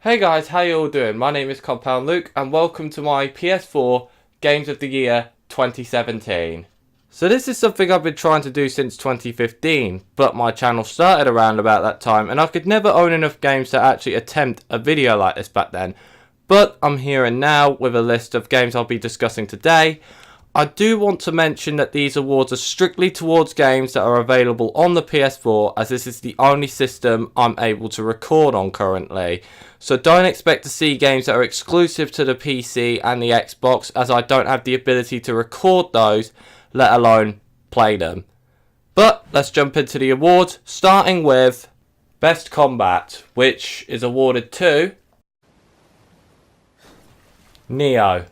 Hey guys, how you all doing? My name is CompoundLuke and welcome to my PS4 Games of the Year 2017. So this is something I've been trying to do since 2015, but my channel started around about that time and I could never own enough games to actually attempt a video like this back then. But I'm here and now with a list of games I'll be discussing today. I do want to mention that these awards are strictly towards games that are available on the PS4, as this is the only system I'm able to record on currently. So don't expect to see games that are exclusive to the PC and the Xbox, as I don't have the ability to record those, let alone play them. But let's jump into the awards, starting with Best Combat, which is awarded to Nioh.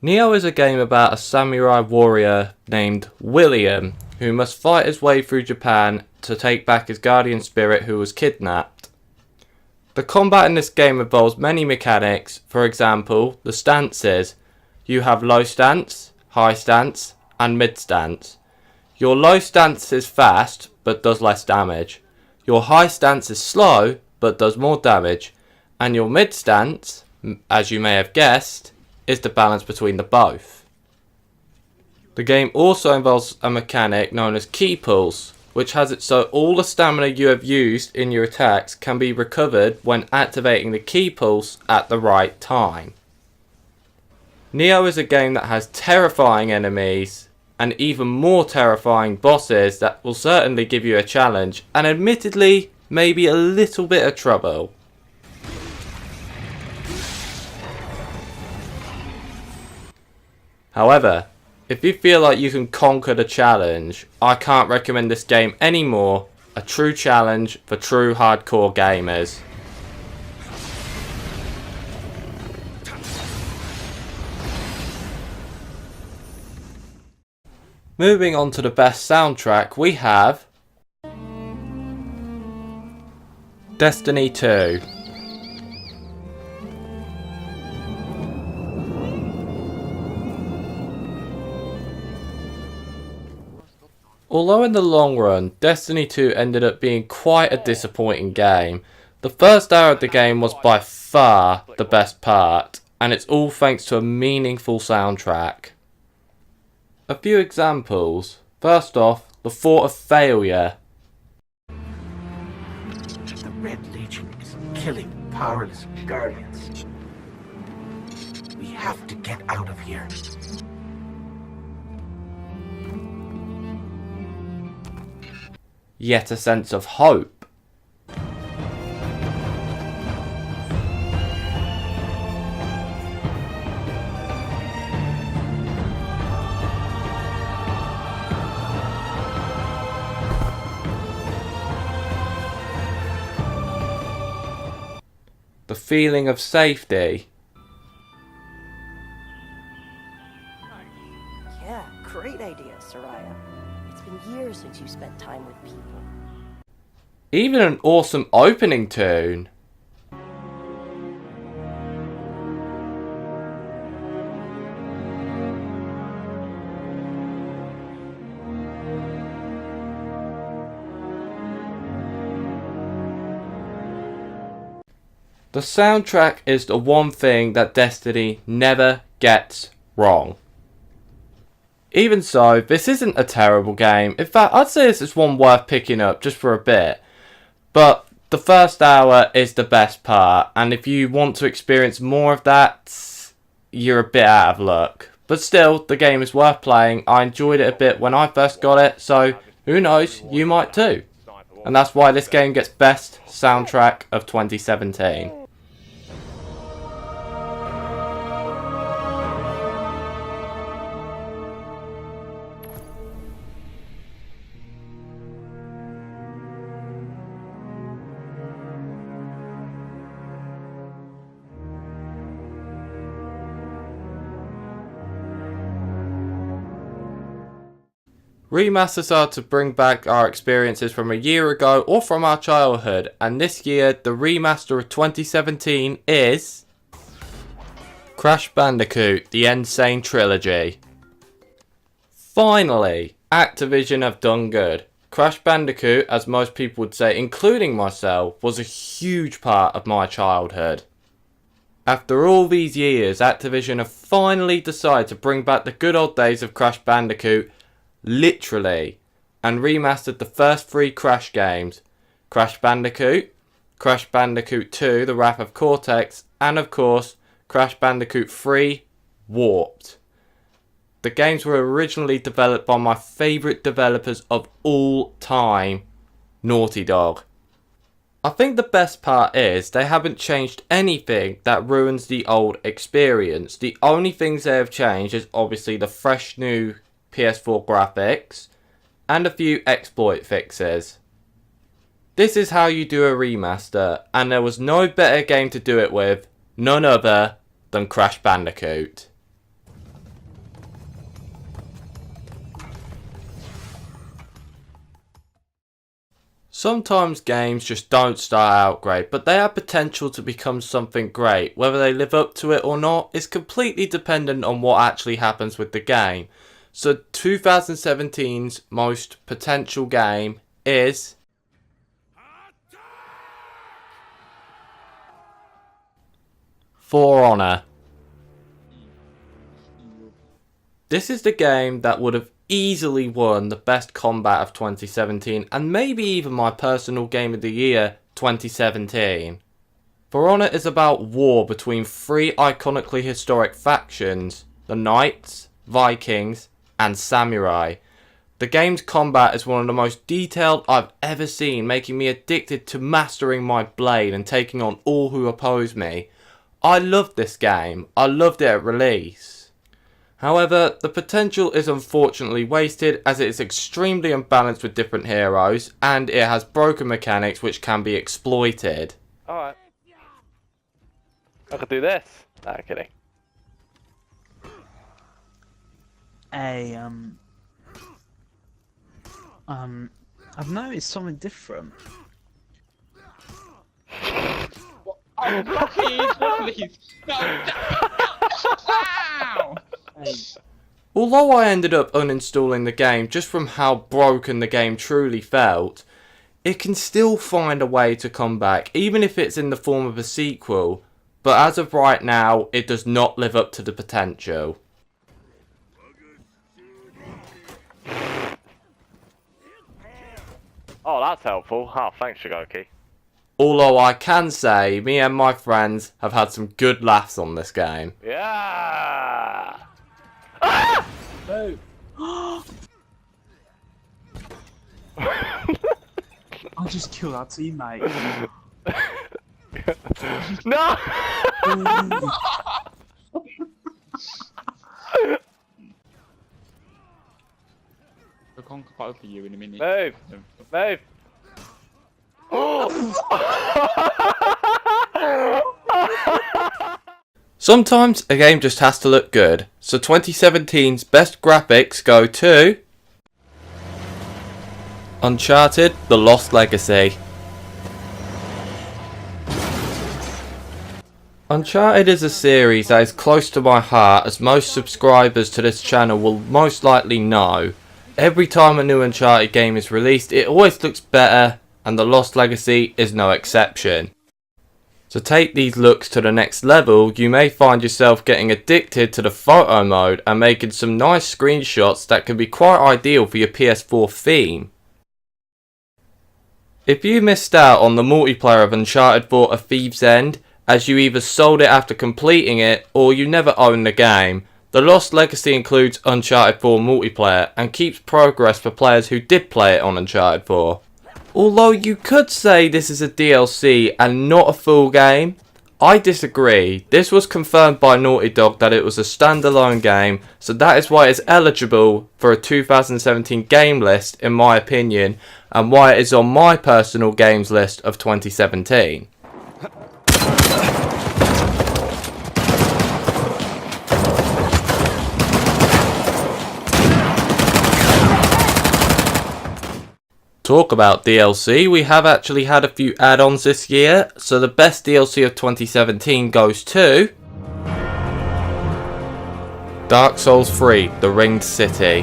Nioh is a game about a samurai warrior named William who must fight his way through Japan to take back his guardian spirit who was kidnapped. The combat in this game involves many mechanics. For example, the stances. You have low stance, high stance and mid stance. Your low stance is fast but does less damage. Your high stance is slow but does more damage. And your mid stance, as you may have guessed, is the balance between the both. The game also involves a mechanic known as ki pulls, which has it so all the stamina you have used in your attacks can be recovered when activating the ki pulse at the right time. Nioh is a game that has terrifying enemies and even more terrifying bosses that will certainly give you a challenge and admittedly maybe a little bit of trouble. However, if you feel like you can conquer the challenge, I can't recommend this game anymore. A true challenge for true hardcore gamers. Moving on to the best soundtrack, we have Destiny 2. Although in the long run, Destiny 2 ended up being quite a disappointing game, the first hour of the game was by far the best part, and it's all thanks to a meaningful soundtrack. A few examples. First off, the Thought of Failure. The Red Legion is killing powerless guardians. We have to get out of here. Yet a sense of hope. The feeling of safety. Yeah, great idea, Soraya. It's been years since you spent time with people. Even an awesome opening tune. The soundtrack is the one thing that Destiny never gets wrong. Even so, this isn't a terrible game. In fact, I'd say this is one worth picking up just for a bit. But the first hour is the best part, and if you want to experience more of that, you're a bit out of luck. But still, the game is worth playing. I enjoyed it a bit when I first got it, so who knows, you might too. And that's why this game gets best soundtrack of 2017. Remasters are to bring back our experiences from a year ago or from our childhood, and this year the remaster of 2017 is Crash Bandicoot: The Insane Trilogy. Finally, Activision have done good. Crash Bandicoot, as most people would say, including myself, was a huge part of my childhood. After all these years, Activision have finally decided to bring back the good old days of Crash Bandicoot, literally, and remastered the first 3 Crash games, Crash Bandicoot, Crash Bandicoot 2, The Wrath of Cortex, and of course, Crash Bandicoot 3, Warped. The games were originally developed by my favourite developers of all time, Naughty Dog. I think the best part is they haven't changed anything that ruins the old experience. The only things they have changed is obviously the fresh new PS4 graphics and a few exploit fixes. This is how you do a remaster, and there was no better game to do it with, none other than Crash Bandicoot. Sometimes games just don't start out great, but they have potential to become something great. Whether they live up to it or not is completely dependent on what actually happens with the game. So 2017's most potential game is For Honor. This is the game that would have easily won the best combat of 2017 and maybe even my personal game of the year 2017. For Honor is about war between 3 iconically historic factions, the Knights, Vikings and Samurai. The game's combat is one of the most detailed I've ever seen, making me addicted to mastering my blade and taking on all who oppose me. I loved this game, I loved it at release. However, the potential is unfortunately wasted as it is extremely unbalanced with different heroes and it has broken mechanics which can be exploited. Alright. I could do this. Nah, kidding. I've noticed something different. Oh, please. No. Although I ended up uninstalling the game just from how broken the game truly felt, it can still find a way to come back, even if it's in the form of a sequel, but as of right now, it does not live up to the potential. Oh, that's helpful. Oh, thanks, Shigoki. Although I can say, me and my friends have had some good laughs on this game. Yeah! Ah! No. I just killed our teammate. No! I'll conquer for you in a minute. Move! Move! Sometimes a game just has to look good, so 2017's best graphics go to Uncharted: The Lost Legacy. Uncharted is a series that is close to my heart, as most subscribers to this channel will most likely know. Every time a new Uncharted game is released, it always looks better, and The Lost Legacy is no exception. To take these looks to the next level, you may find yourself getting addicted to the photo mode and making some nice screenshots that can be quite ideal for your PS4 theme. If you missed out on the multiplayer of Uncharted 4: A Thief's End, as you either sold it after completing it or you never owned the game, The Lost Legacy includes Uncharted 4 multiplayer and keeps progress for players who did play it on Uncharted 4. Although you could say this is a DLC and not a full game, I disagree. This was confirmed by Naughty Dog that it was a standalone game, so that is why it's eligible for a 2017 game list in my opinion, and why it is on my personal games list of 2017. Talk about DLC, we have actually had a few add-ons this year, so the best DLC of 2017 goes to Dark Souls 3: The Ringed City.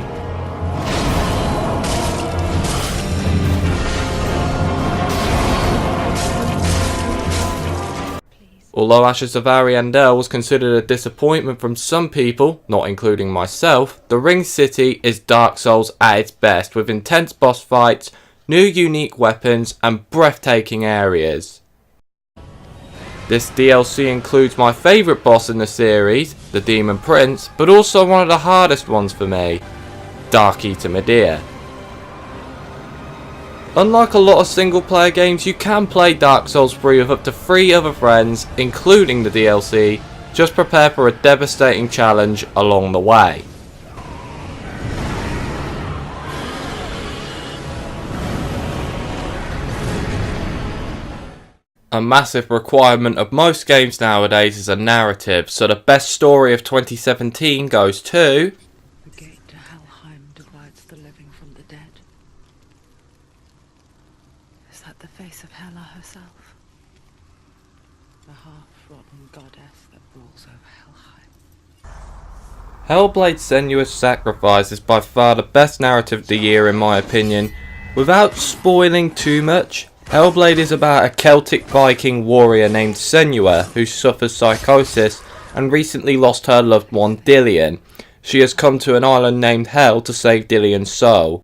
Although Ashes of Ariandel was considered a disappointment from some people, not including myself, the Ring City is Dark Souls at its best, with intense boss fights, new unique weapons, and breathtaking areas. This DLC includes my favourite boss in the series, the Demon Prince, but also one of the hardest ones for me, Dark Eater Medea. Unlike a lot of single player games, you can play Dark Souls free with up to 3 other friends, including the DLC. Just prepare for a devastating challenge along the way. A massive requirement of most games nowadays is a narrative, so the best story of 2017 goes to... The gate to Helheim divides the living from the dead. Is that the face of Hela herself? The half-rotten goddess that rules over Helheim. Hellblade's Senua's Sacrifice is by far the best narrative of the year in my opinion. Without spoiling too much, Hellblade is about a Celtic Viking warrior named Senua who suffers psychosis and recently lost her loved one Dillion. She has come to an island named Hell to save Dillion's soul.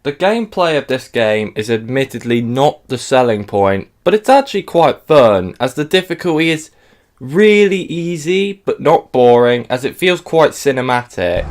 The gameplay of this game is admittedly not the selling point, but it's actually quite fun as the difficulty is really easy but not boring as it feels quite cinematic.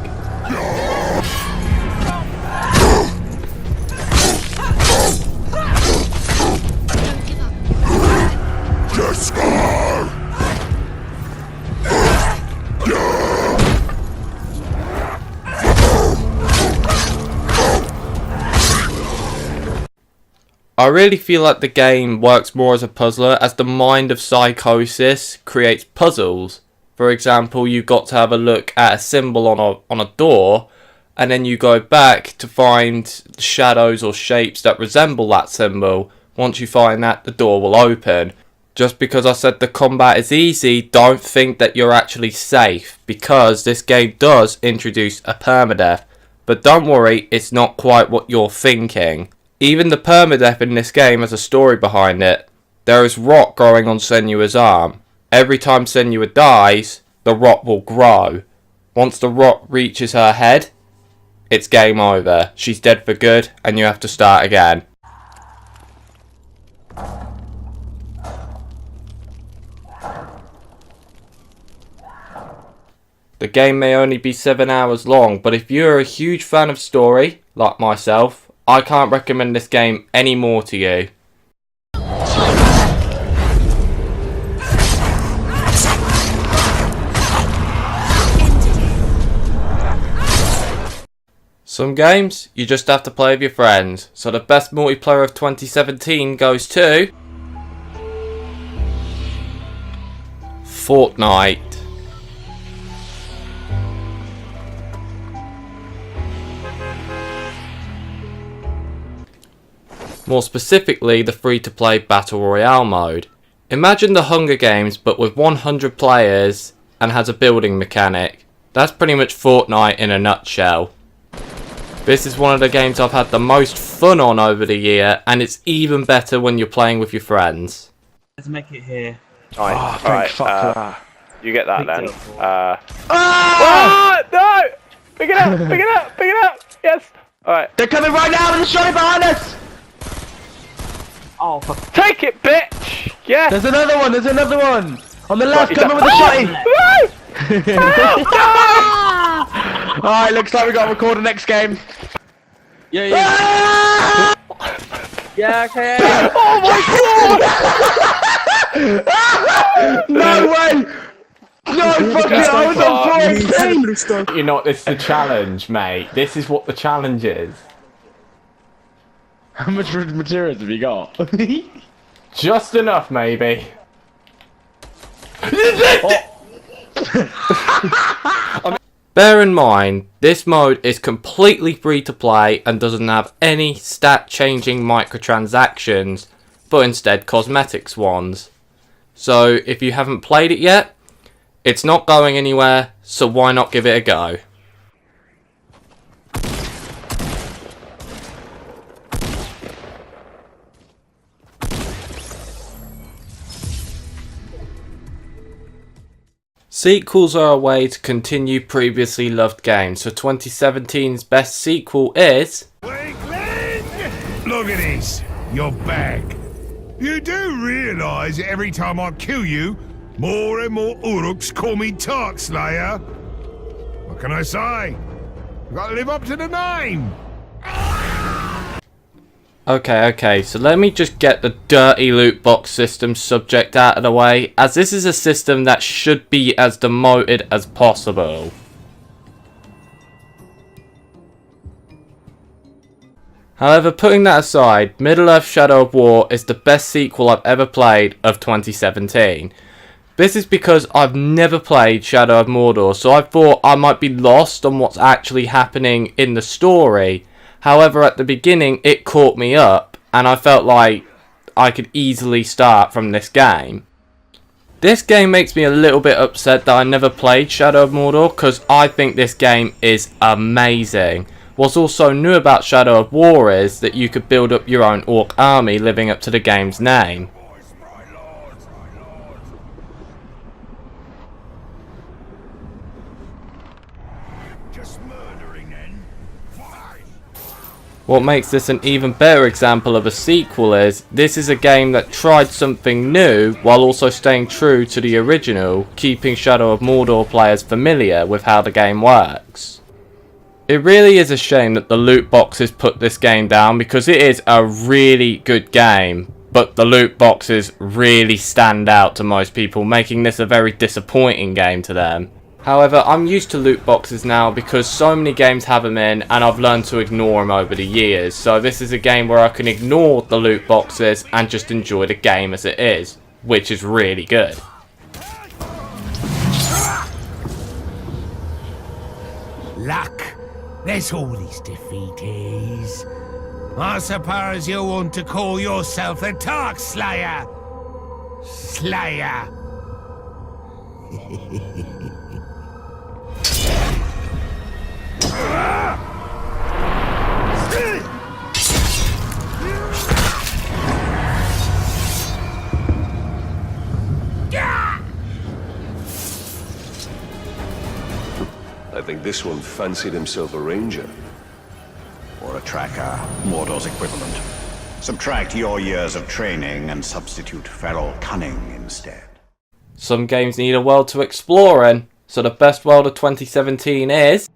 I really feel like the game works more as a puzzler, as the mind of psychosis creates puzzles. For example, you've got to have a look at a symbol on a door, and then you go back to find shadows or shapes that resemble that symbol. Once you find that, the door will open. Just because I said the combat is easy, don't think that you're actually safe, because this game does introduce a permadeath. But don't worry, it's not quite what you're thinking. Even the permadeath in this game has a story behind it. There is rot growing on Senua's arm. Every time Senua dies, the rot will grow. Once the rot reaches her head, it's game over. She's dead for good, and you have to start again. The game may only be 7 hours long, but if you're a huge fan of story, like myself, I can't recommend this game any more to you. Some games, you just have to play with your friends, so the best multiplayer of 2017 goes to... Fortnite. More specifically, the free-to-play Battle Royale mode. Imagine the Hunger Games but with 100 players and has a building mechanic. That's pretty much Fortnite in a nutshell. This is one of the games I've had the most fun on over the year, and it's even better when you're playing with your friends. Let's make it here. Nice. Oh, thank fuck for that. You get that Big then. deal. No! Pick it up! Pick it up! Pick it up! Yes! Alright. They're coming right now in the shot behind us! Oh, fuck. Take it, bitch! Yes! There's another one, On the left, Right, coming with the shotty! Alright, looks like we got to record the next game. Yeah, yeah. Yeah, okay. Oh my god! No way! No, fuck it, I was on 14! You know what, this is the challenge, mate. This is what the challenge is. How much materials have you got? Just enough, maybe. Bear in mind, this mode is completely free to play and doesn't have any stat changing microtransactions, but instead cosmetics ones. So if you haven't played it yet, it's not going anywhere, so why not give it a go? Sequels are a way to continue previously loved games, so 2017's best sequel is... Weakling! Look at this, you're back. You do realise that every time I kill you, more and more Uruks call me Tark Slayer? What can I say? You gotta live up to the name. Okay, so let me just get the dirty loot box system subject out of the way, as this is a system that should be as demoted as possible. However, putting that aside, Middle-earth Shadow of War is the best sequel I've ever played of 2017. This is because I've never played Shadow of Mordor, so I thought I might be lost on what's actually happening in the story. However, at the beginning, it caught me up, and I felt like I could easily start from this game. This game makes me a little bit upset that I never played Shadow of Mordor, because I think this game is amazing. What's also new about Shadow of War is that you could build up your own orc army living up to the game's name. What makes this an even better example of a sequel is, this is a game that tried something new while also staying true to the original, keeping Shadow of Mordor players familiar with how the game works. It really is a shame that the loot boxes put this game down, because it is a really good game, but the loot boxes really stand out to most people, making this a very disappointing game to them. However, I'm used to loot boxes now because so many games have them in, and I've learned to ignore them over the years. So this is a game where I can ignore the loot boxes and just enjoy the game as it is, which is really good. Luck. That's all this defeat is. I suppose you want to call yourself the Tark Slayer. Slayer. I think this one fancied himself a ranger. Or a tracker, Mordor's equivalent. Subtract your years of training and substitute feral cunning instead. Some games need a world to explore in, so the best world of 2017 is...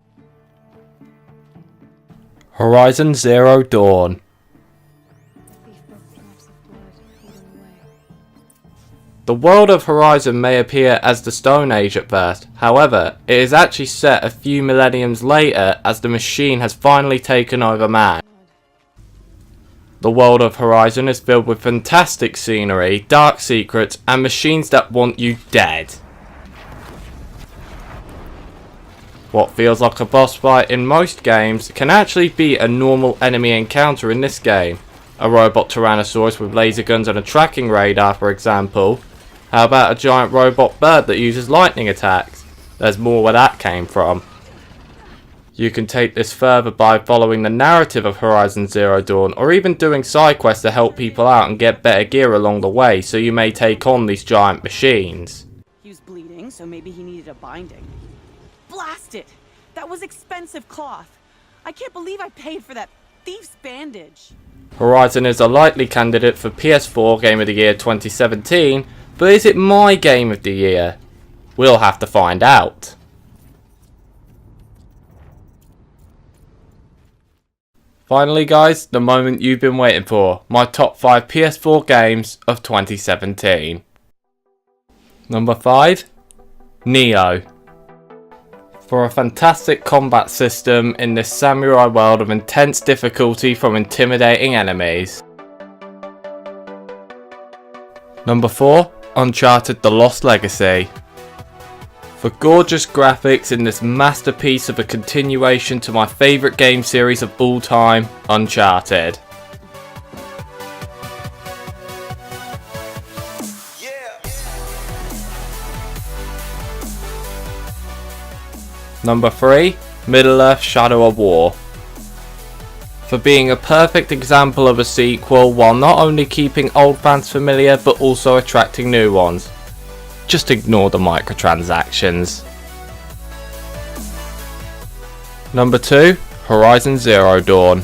Horizon Zero Dawn. The world of Horizon may appear as the Stone Age at first, however, it is actually set a few millenniums later as the machine has finally taken over man. The world of Horizon is filled with fantastic scenery, dark secrets, and machines that want you dead. What feels like a boss fight in most games can actually be a normal enemy encounter in this game. A robot Tyrannosaurus with laser guns and a tracking radar, for example. How about a giant robot bird that uses lightning attacks? There's more where that came from. You can take this further by following the narrative of Horizon Zero Dawn, or even doing side quests to help people out and get better gear along the way, so you may take on these giant machines. He was bleeding, so maybe he needed a binding. Blast it! That was expensive cloth. I can't believe I paid for that thief's bandage. Horizon is a likely candidate for PS4 Game of the Year 2017, but is it my Game of the Year? We'll have to find out. Finally guys, the moment you've been waiting for, my top 5 PS4 games of 2017. Number 5, Neo. For a fantastic combat system in this samurai world of intense difficulty from intimidating enemies. Number 4, Uncharted: The Lost Legacy. For gorgeous graphics in this masterpiece of a continuation to my favourite game series of all time, Uncharted. Number 3, Middle-earth Shadow of War. For being a perfect example of a sequel while not only keeping old fans familiar but also attracting new ones. just ignore the microtransactions. Number 2, Horizon Zero Dawn.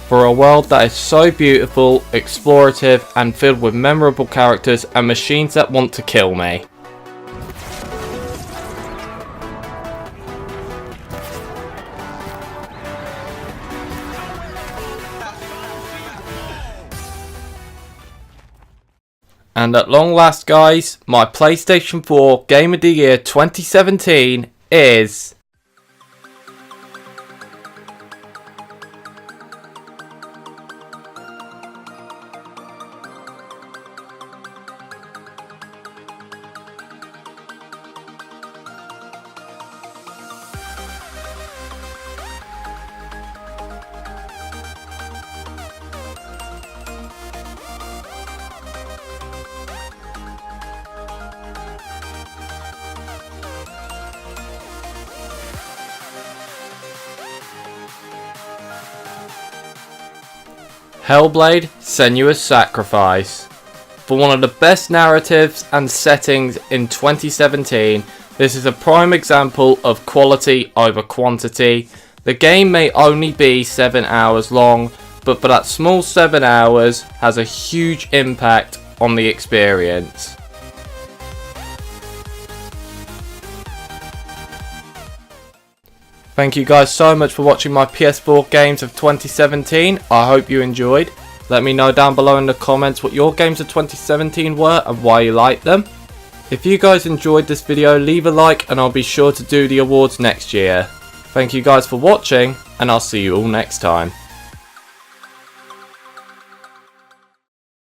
For a world that is so beautiful, explorative, and filled with memorable characters and machines that want to kill me. And at long last, guys, my PlayStation 4 Game of the Year 2017 is... Hellblade: Senua's Sacrifice. For one of the best narratives and settings in 2017, this is a prime example of quality over quantity. The game may only be 7 hours long, but for that small 7 hours has a huge impact on the experience. Thank you guys so much for watching my PS4 games of 2017. I hope you enjoyed. Let me know down below in the comments what your games of 2017 were and why you liked them. If you guys enjoyed this video, leave a like and I'll be sure to do the awards next year. Thank you guys for watching and I'll see you all next time.